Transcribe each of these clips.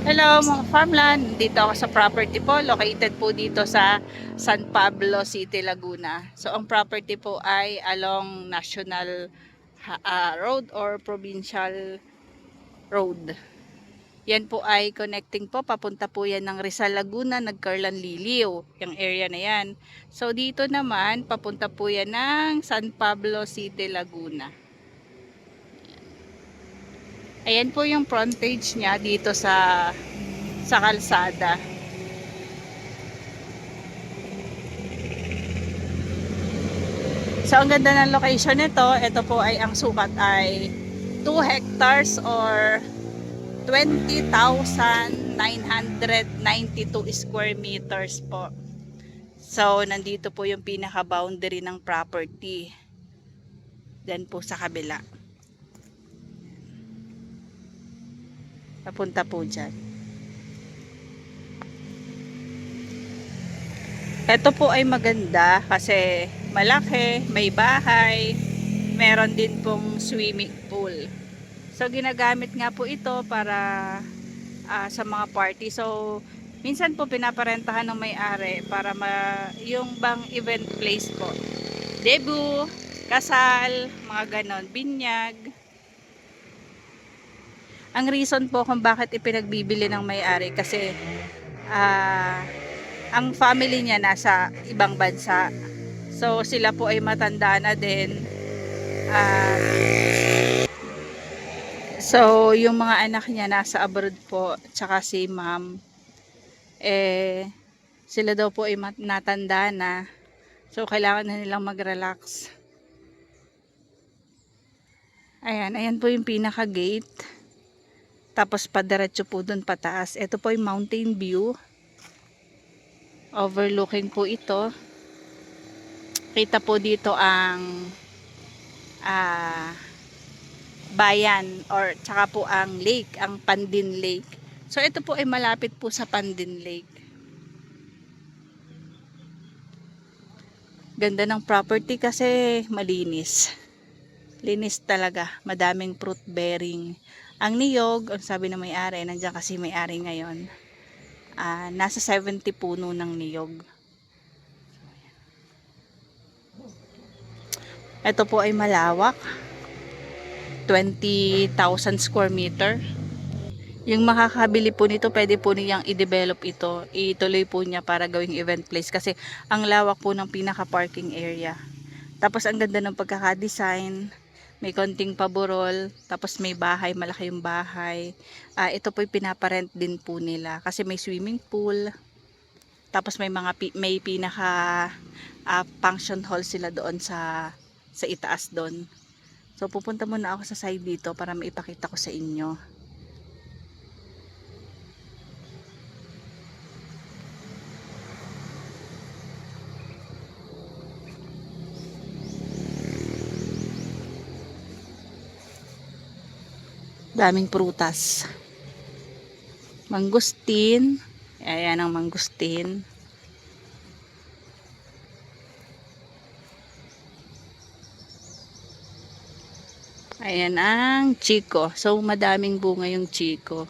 Hello mga farmland, dito ako sa property po, located po dito sa San Pablo City, Laguna. So ang property po ay along National Road or Provincial Road. Yan po ay connecting po, papunta po yan ng Rizal, Laguna, Nagcarlan, Liliw, yung area na yan. So dito naman, papunta po yan ng San Pablo City, Laguna. Ayan po yung frontage niya dito sa kalsada. So, ang ganda ng location nito. Ito po ay ang sukat ay 2 hectares or 20,992 square meters po. So, nandito po yung pinaka-boundary ng property. Then po sa kabila. Papunta po dyan. Ito po ay maganda kasi malaki, may bahay, meron din pong swimming pool. So ginagamit nga po ito para sa mga party. So minsan po pinaparentahan ng may-ari para yung bang event place po. Debut, kasal, mga ganon, binyag. Ang reason po kung bakit ipinagbibili ng may-ari kasi ang family niya nasa ibang bansa. So sila po ay matanda na din. So yung mga anak niya nasa abroad po, tsaka si ma'am, sila daw po ay natanda na. So kailangan na nilang mag-relax. Ayan po yung pinaka gate. Tapos padiretso po dun pataas. Ito po yung mountain view. Overlooking po ito. Kita po dito ang bayan or tsaka po ang lake, ang Pandin Lake. So ito po ay malapit po sa Pandin Lake. Ganda ng property kasi malinis. Linis talaga, madaming fruit bearing. Ang niyog, ang sabi ng may-ari, nandiyan kasi may-ari ngayon. Nasa 70 puno ng niyog. Ito po ay malawak. 20,000 square meter. Yung makakabili po nito, pwede po niyang i-develop ito. Ituloy po niya para gawing event place kasi ang lawak po ng pinaka-parking area. Tapos ang ganda ng pagkaka-design. May konting paburol, tapos may bahay, malaki yung bahay. Ito po yung pinaparent din po nila kasi may swimming pool. Tapos may pinaka function hall sila doon sa itaas doon. So pupunta muna ako sa side dito para maipakita ko sa inyo. Daming prutas. Mangustin. Ayan ang mangustin. Ayan ang chiko. So madaming bunga yung chiko.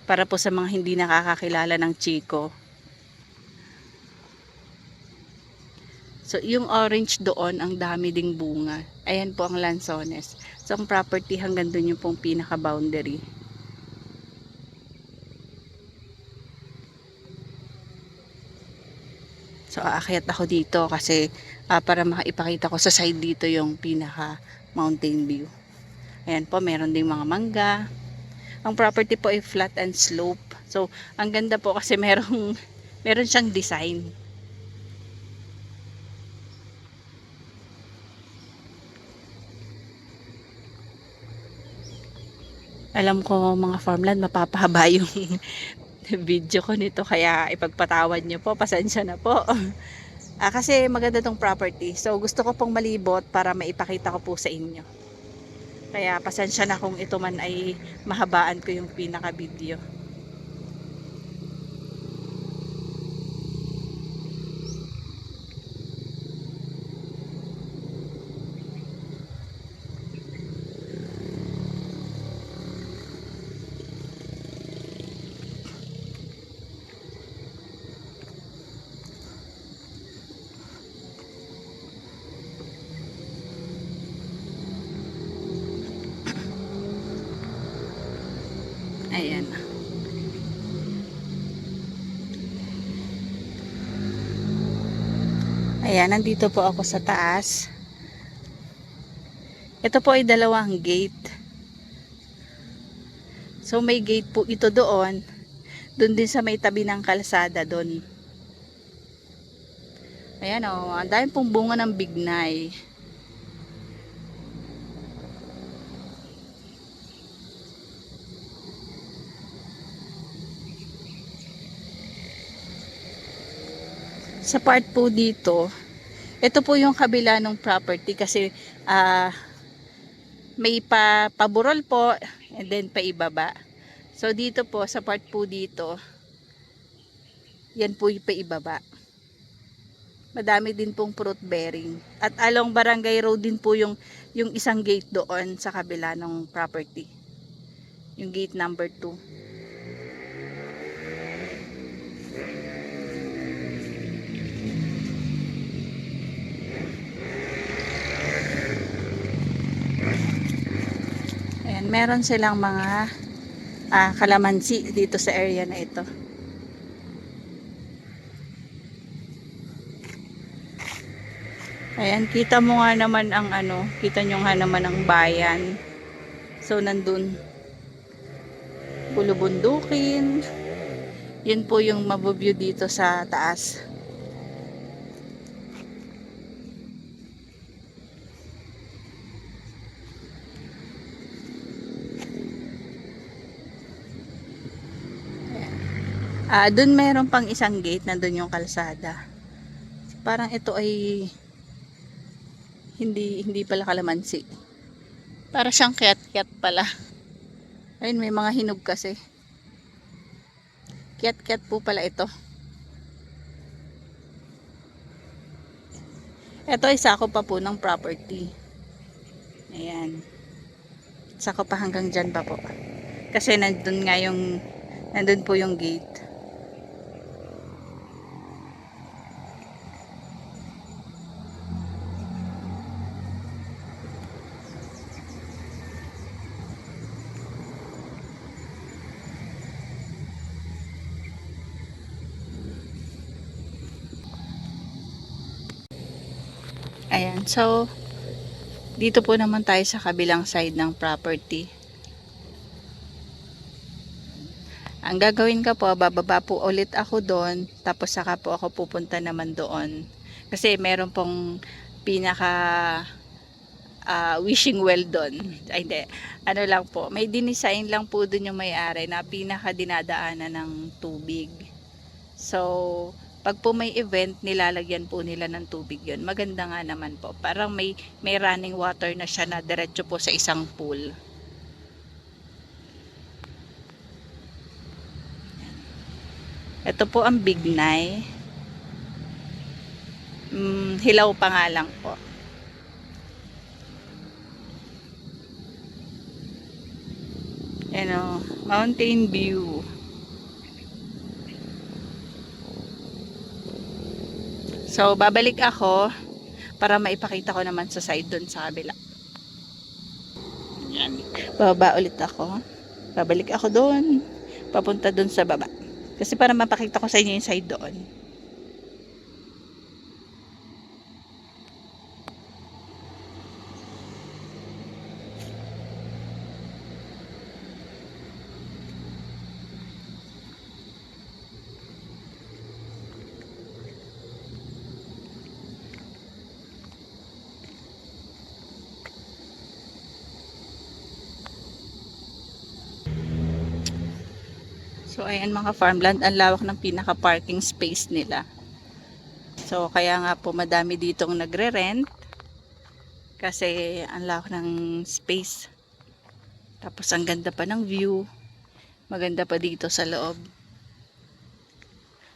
Para po sa mga hindi nakakakilala ng chiko. So, yung orange doon, ang dami ding bunga. Ayan po ang lansones. So, ang property hanggang doon yung pong pinaka-boundary. So, aakyat ako dito kasi para maipakita ko sa side dito yung pinaka-mountain view. Ayan po, meron ding mga mangga. Ang property po ay flat and slope. So, ang ganda po kasi meron siyang design. Alam ko mga farmland, mapapahaba yung video ko nito kaya ipagpatawad nyo po, pasensya na po. Kasi maganda tong property, so gusto ko pong malibot para maipakita ko po sa inyo. Kaya pasensya na kung ito man ay mahabaan ko yung pinaka video. Ayan. Ayan, nandito po ako sa taas. Ito po ay dalawang gate. So may gate po ito doon. Doon din sa may tabi ng kalsada doon. Ayan o, ang dami pong bunga ng bignay. Sa part po dito, ito po yung kabila ng property kasi may paburol po and then paibaba. So dito po, sa part po dito, yan po yung paibaba. Madami din pong fruit bearing. At along Barangay Road din po yung isang gate doon sa kabila ng property. Yung gate number 2. Ayan, meron silang mga kalamansi dito sa area na ito. Ayan, kita mo nga naman ang kita nyo nga naman ang bayan. So, nandun, bulubundukin. Yun po yung mabuview dito sa taas. Doon meron pang isang gate, nandun yung kalsada. Parang ito ay hindi pala kalamansi. Para siyang kiat-kiat pala. Ayun, may mga hinog kasi. Kiat-kiat po pala ito. Ito ay sakop pa po ng property. Ayan. Sakop pa hanggang dyan pa po. Kasi nandun po yung gate. Ayan, so dito po naman tayo sa kabilang side ng property. Ang gagawin ko po, bababa po ulit ako doon, tapos saka po ako pupunta naman doon. Kasi meron pong pinaka wishing well doon. Ay hindi, ano lang po, may dinisign lang po doon yung may-ari na pinaka dinadaanan ng tubig. So, pag po may event, nilalagyan po nila ng tubig yun. Maganda nga naman po. Parang may running water na siya na diretso po sa isang pool. Ito po ang bignay. Hilaw pa nga lang po. Ano, mountain view. So, babalik ako para maipakita ko naman sa side doon sa kabila. Yan. Bababa ulit ako. Babalik ako doon. Papunta doon sa baba. Kasi para mapakita ko sa inyo yung side doon. So, ayan mga farmland, ang lawak ng pinaka-parking space nila. So, kaya nga po madami ditong nagre-rent. Kasi ang lawak ng space. Tapos, ang ganda pa ng view. Maganda pa dito sa loob.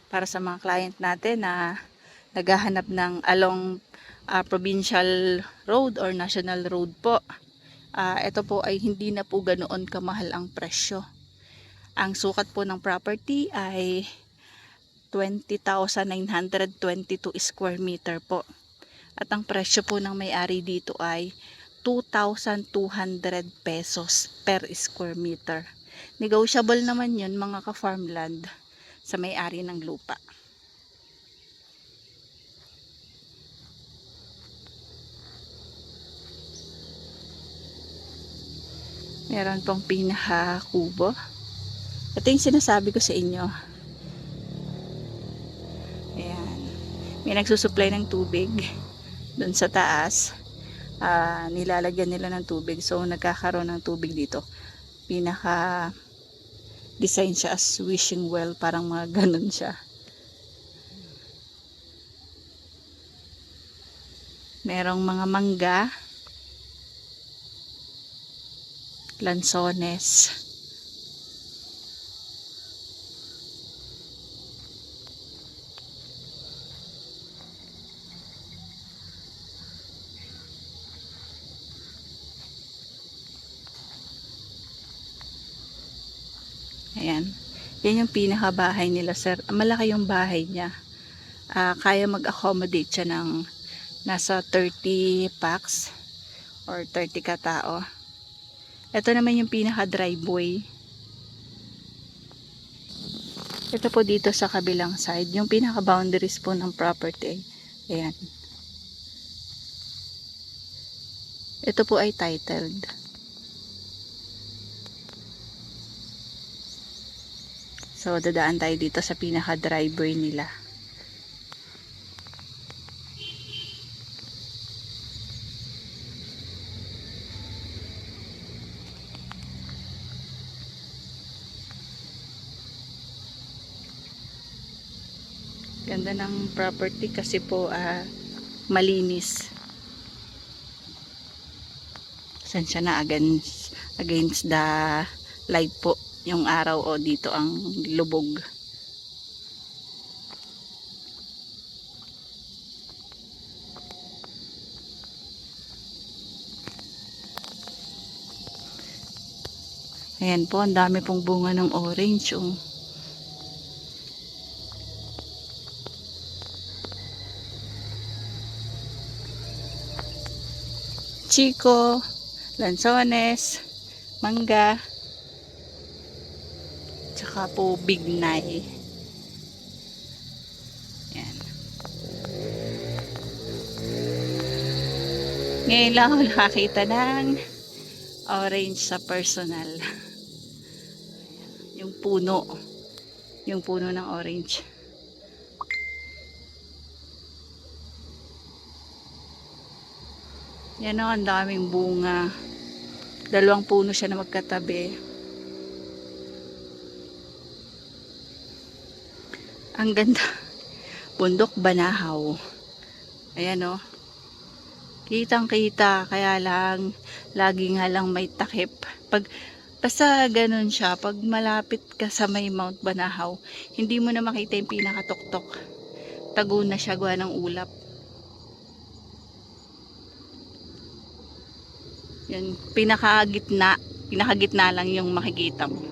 Para sa mga client natin na naghahanap ng along provincial road or national road po. Ito po ay hindi na po ganoon kamahal ang presyo. Ang sukat po ng property ay 20,922 square meter po. At ang presyo po ng may-ari dito ay 2,200 pesos per square meter. Negotiable naman yun mga ka-farmland sa may-ari ng lupa. Meron pong pinaka-kubo. Ito yung sinasabi ko sa inyo. Ayan. May nagsusupply ng tubig doon sa taas. Nilalagyan nila ng tubig. So, nagkakaroon ng tubig dito. Pinaka design siya as wishing well. Parang mga ganun siya. Merong mga mangga. Lansones. Ayan. Yan yung pinakabahay nila, sir. Malaki yung bahay niya. Kaya mag-accommodate siya ng nasa 30 packs or 30 katao. Ito naman yung pinaka-driveway. Ito po dito sa kabilang side, yung pinaka-boundaries po ng property. Ayan. Ito po ay titled. So, dadaan tayo dito sa pinaka-driveway nila. Ganda ng property kasi po malinis. Sensya na against the light po yung araw o dito ang lubog. Ayan po, ang dami pong bunga ng orange. Chico, lansones, mangga, tsaka po bignay. Yan. Ngayon lang ako nakakita ng orange sa personal. Yung puno ng orange. Yan o, ang daming bunga. 2 puno siya na magkatabi. Ang ganda. Bundok Banahaw. Ayan o. Kitang kita. Kaya lang, lagi nga lang may takip. Basta ganun siya. Pag malapit ka sa may Mount Banahaw, hindi mo na makita yung pinakatuktok. Tago na siya gawa ng ulap. Yan, pinakagitna lang yung makikita mo.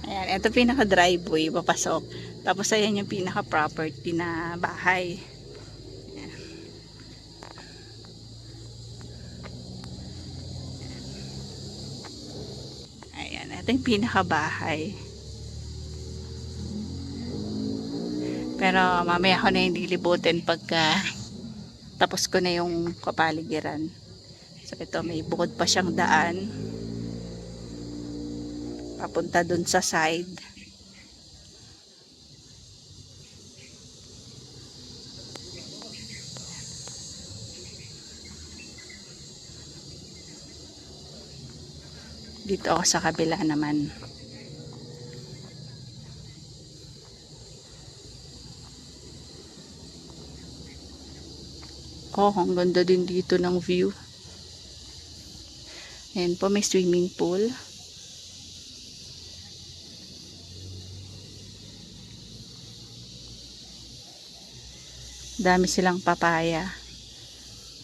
Ayan, ito pinaka driveway papasok. Tapos ayan yung pinaka property na bahay. Ayan. Ayan, ito yung pinaka bahay. Pero mamaya ko na hindi libutin pagka tapos ko na yung kapaligiran. So ito, may bukod pa siyang daan papunta dun sa side. Dito ako sa kabila naman. Oh, ang ganda din dito ng view. Ayan po, may swimming pool. Dami silang papaya.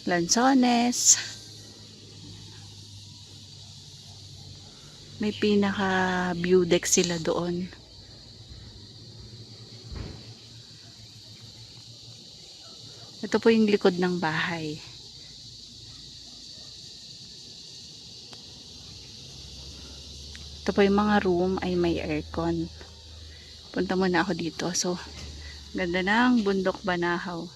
Lansones. May pinaka view deck sila doon. Ito po yung likod ng bahay. Ito po yung mga room ay may aircon. Punta muna ako dito. So, ganda ng bundok Banahaw.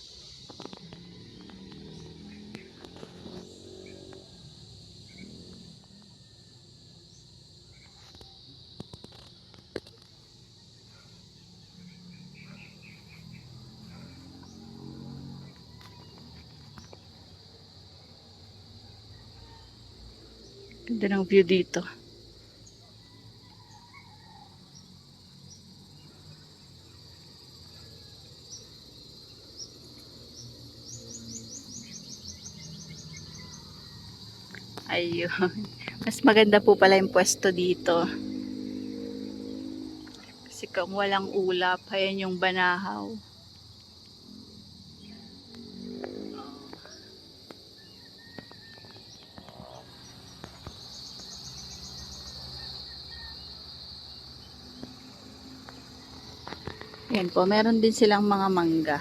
Ganda ng view dito. Ayun. Mas maganda po pala yung pwesto dito. Kasi kung walang ulap, ayan yung Banahaw. Ayan po, meron din silang mga mangga.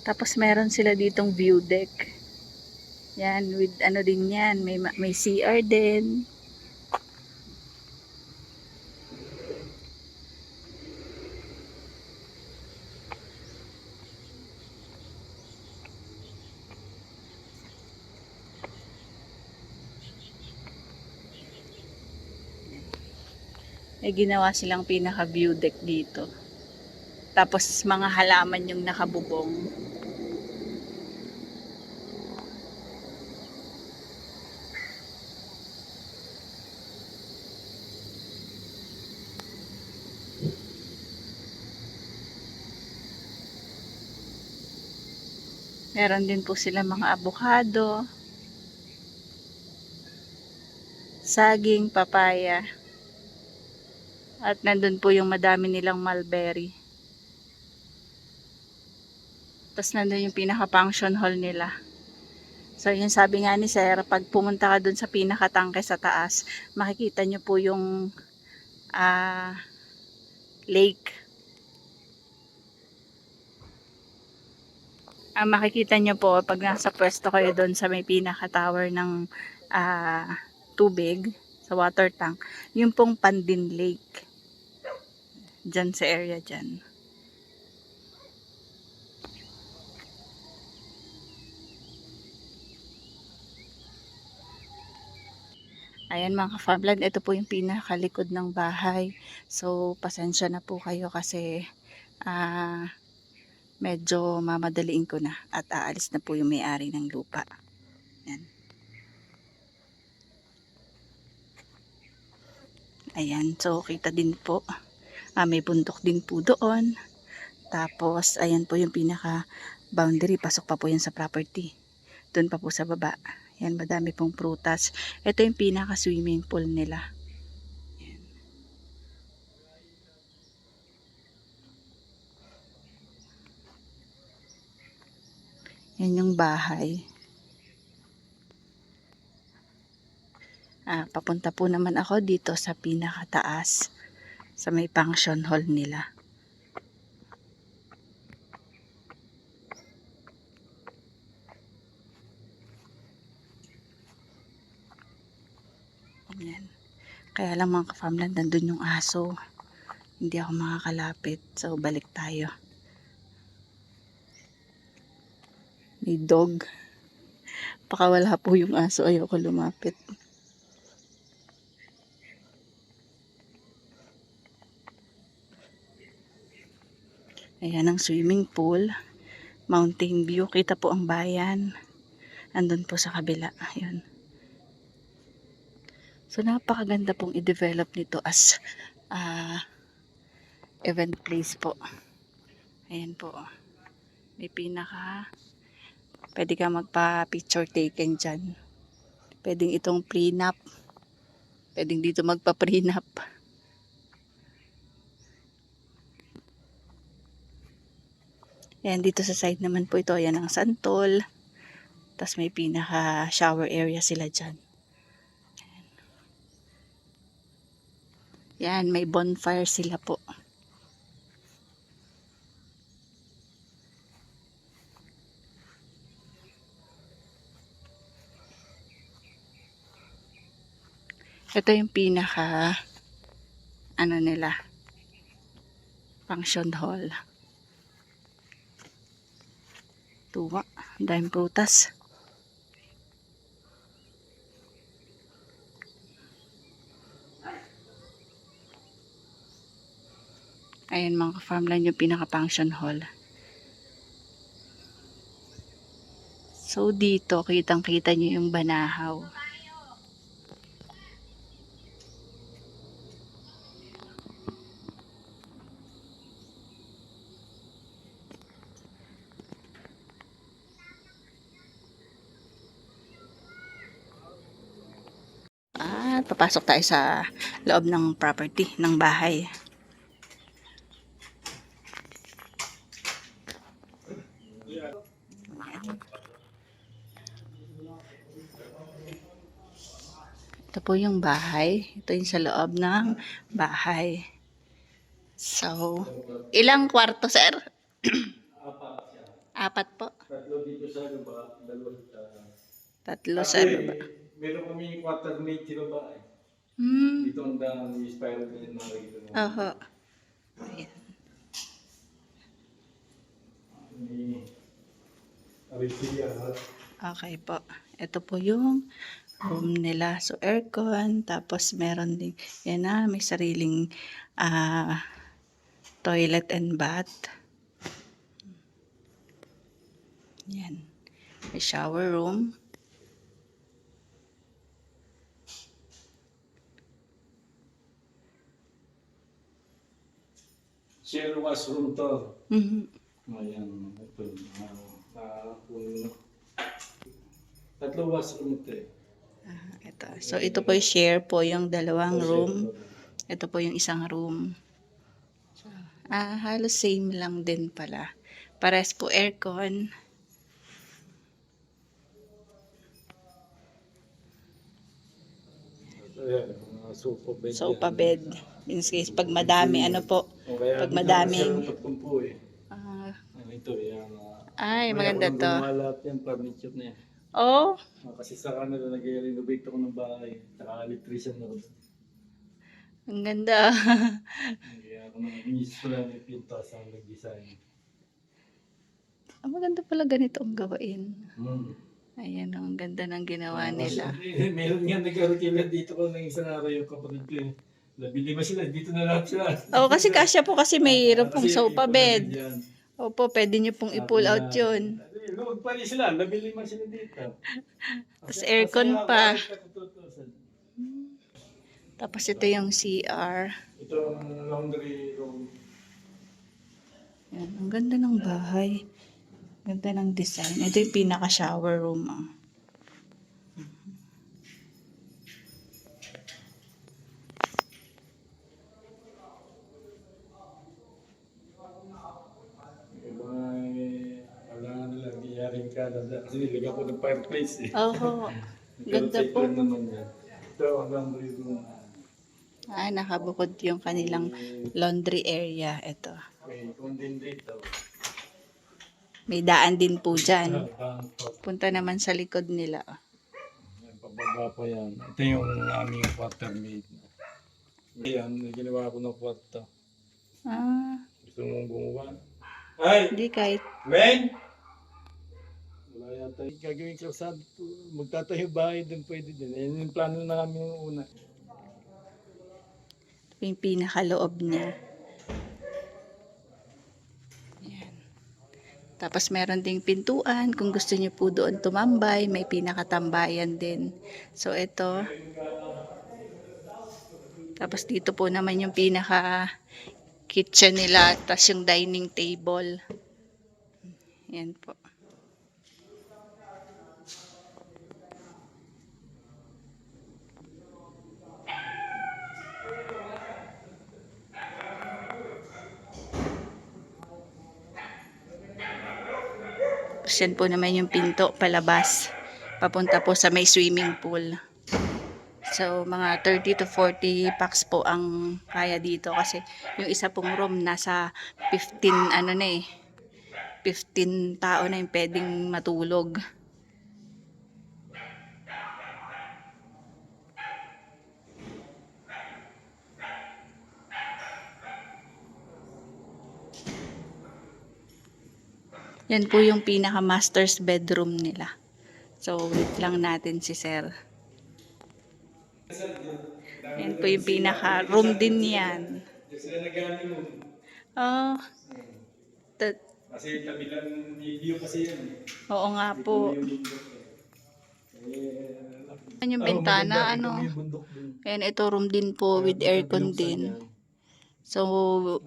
Tapos meron sila ditong view deck. Yan, with ano din yan, may CR din. May ginawa silang pinaka view deck dito. Tapos mga halaman yung nakabubong. Meron din po sila mga avocado, saging, papaya. At nandun po yung madami nilang mulberry. Tapos nandun yung pinaka function hall nila. So yun sabi nga ni Sir, pag pumunta ka dun sa pinakatangke sa taas, makikita nyo po yung lake. Makikita nyo po pag nasa pwesto kayo dun sa may pinaka tower ng tubig, sa water tank, yung pong Pandin Lake. Dyan sa area dyan. Ayan mga ka-farmland, ito po yung pinakalikod ng bahay. So, pasensya na po kayo kasi medyo mamadaliin ko na at aalis na po yung may-ari ng lupa. Ayan. Ayan, so kita din po. May bundok din po doon. Tapos, ayan po yung pinaka boundary. Pasok pa po yan sa property. Doon pa po sa baba. Ayan, madami pong prutas. Ito yung pinaka swimming pool nila. Yan yung bahay. Papunta po naman ako dito sa pinakataas. Sa may function hall nila. Ayan. Kaya lang mga ka-farmland, nandun yung aso. Hindi ako makakalapit. So, balik tayo. May dog. Baka wala po yung aso. Ayoko lumapit. Ayan ang swimming pool. Mountain view. Kita po ang bayan. Andun po sa kabila. Ayun. So, napakaganda pong i-develop nito as event place po. Ayan po. May pinaka pwede ka magpa-picture taken dyan. Pwedeng itong prenup. Pwedeng dito magpa-prenup. Ayan, dito sa side naman po ito. Ayan ang santol. Tapos may pinaka shower area sila dyan. Yan, may bonfire sila po. Ito yung pinaka ano nila, function hall. Tuwa, daming prutas. Ayan mga farmland yung pinaka function hall. So dito, kitang-kita nyo yung banahaw. Papasok tayo sa loob ng property, ng bahay. Ito po yung bahay. Ito yung sa loob ng bahay. So, ilang kwarto, sir? Apat po. Tatlo dito sa baba, dalawa sa... Tatlo sa baba. Meron kami quarter-mate sa baba eh. Dito ang daan, yung spiral na yung nakikita mo. Oho. Ayan. May arisia. Okay po. Ito po yung room nila. So, aircon. Tapos, meron din, yan na, may sariling toilet and bath. Yan. May shower room. Share washroom to. Mhm. Ayan, ito. Puno. Tatlo washroom ito eh. Ito. So, ito po yung share po yung dalawang room. Ito po yung isang room. So, halos same lang din pala. Pares po aircon. Ayan, mga sofa bed. Sofa bed. In case, pag madami, ano po, pag madaming... Ito, yan. Ay, maganda to. Lahat yan, furniture na yan. Oh, Kasi sa kanila, nag-renovate ako ng bahay. Saka electrician ako. ang ganda. Kaya ako nag-inis ko lang yung pintas ang nag-design. Maganda pala ganito ang gawain. Hmm. Ayan, ang ganda ng ginawa nila. Meron nga nag-arutila dito ko ng isang araw yung kapatid ko eh. Nabili ba sila? Dito na lahat sila. Oo, kasi kasya po kasi mayroon pong Kasi sofa ipon na bed. din yan. Opo, pwede nyo pong i-pull out yun. Load pa rin sila. Nabili man sila dito. Tapos aircon pa. Ito Tapos ito yung CR. ang laundry room. Yan, ang ganda ng bahay. Ganda ng design. Ito yung pinaka-shower room. Kailangan nila, iyaring ka. Kasi nilagyan ko ng fireplace eh. Oho. Ganda po. Naman yan. Ito ang laundry room. Nakabukod yung kanilang laundry area. Ito. May kundin dito. May daan din po dyan. Bangkok. Punta naman sa likod nila. Yan, pababa pa yan. Ito yung aming quarter-mate. Yan, ginawa ko ng kwarto. Gusto mong gumawa? Ay! Hindi kahit. Wen! Wala yata. Gagawin ko sa magtatayo bahay doon pwede din. Yan yung plano na kami yung una. Ito yung pinakaloob niya. Yan. Tapos meron ding pintuan. Kung gusto niyo po doon tumambay, may pinakatambayan din. So ito. Tapos dito po naman yung pinaka kitchen nila. Tapos yung dining table. Yan po. Tapos yan po naman yung pinto palabas. Papunta po sa may swimming pool. So, mga 30 to 40 packs po ang kaya dito kasi yung isa pong room nasa 15 ano na eh. 15 tao na yung pwedeng matulog. Yan po yung pinaka master's bedroom nila. So, wait lang natin si Sir. Yan po yung pinaka room din yan. Sila nag-ano mo. Oh, Kasi tabi lang video kasi yan. oo nga po. Yan yung bintana, ano. Ayan, ito room din po with aircon din. So,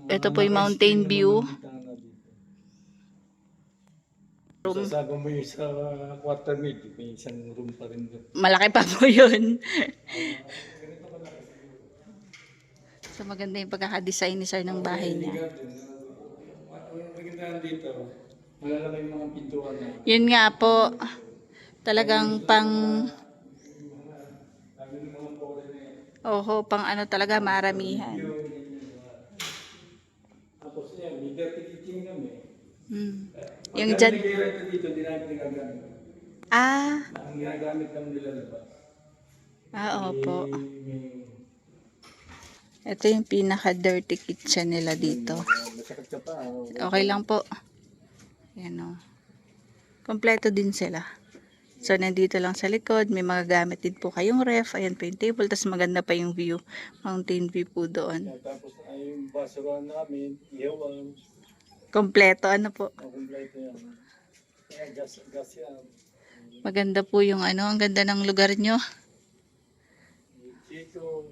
ito po yung mountain view. Sasaga mo yung sa quarter mid, may isang room pa rin doon. Malaki pa po yun. So, maganda yung pagkakadesign ni Sir ng bahay niya. Maganda dito, malalaki yung mga pintuan na. Yun nga po, talagang pang ano talaga, maramihan. Tapos yan, may dirty kitchen kami. Yung dyan, Nag-i-rent dito, hindi namin nagagamit. Ang ginagamit lang nila diba? Opo. Ito yung pinaka-dirty kitchen nila dito. Masakit ka pa. Okay lang po. Yan o. Kompleto din sila. So, nandito lang sa likod. May mga gamit din po kayong ref. Ayan po yung table. Tapos maganda pa yung view. Mountain view po doon. Tapos ay yung basura namin, ihawan. Kompleto ano po. Kompleto yan. Gas yan. Maganda po yung ano. Ang ganda ng lugar nyo. Chico.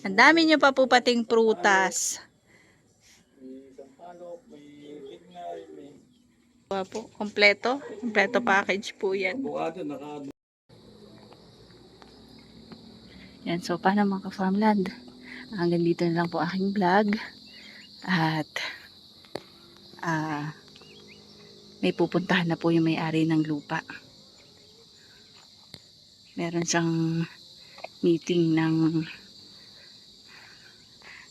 Ang dami nyo pa po pating prutas. May sampalok, may lignay, may Po, kompleto. Kompleto package po yan. bukado, naka Yan, so paano mga ka-farmland? Hanggang dito na lang po aking vlog. At may pupuntahan na po yung may-ari ng lupa. Meron siyang meeting ng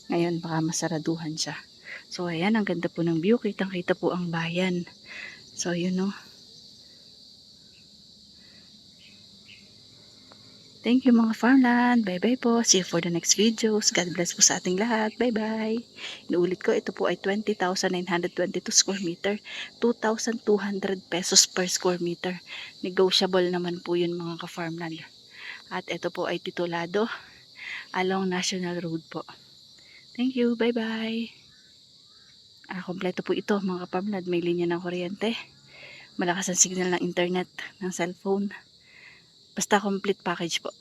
ngayon, baka masaraduhan siya. So ayan, ang ganda po ng view. Kitang-kita po ang bayan. So yun no. Thank you mga farmland. Bye-bye po. See you for the next videos. God bless po sa ating lahat. Bye-bye. Inuulit ko, ito po ay 20,922 square meter. 2,200 pesos per square meter. Negotiable naman po yun mga ka-farmland. At ito po ay titulado along National Road po. Thank you. Bye-bye. Kompleto po ito mga ka-farmland. May linya ng kuryente. Malakas ang signal ng internet, ng cellphone. Basta complete package po.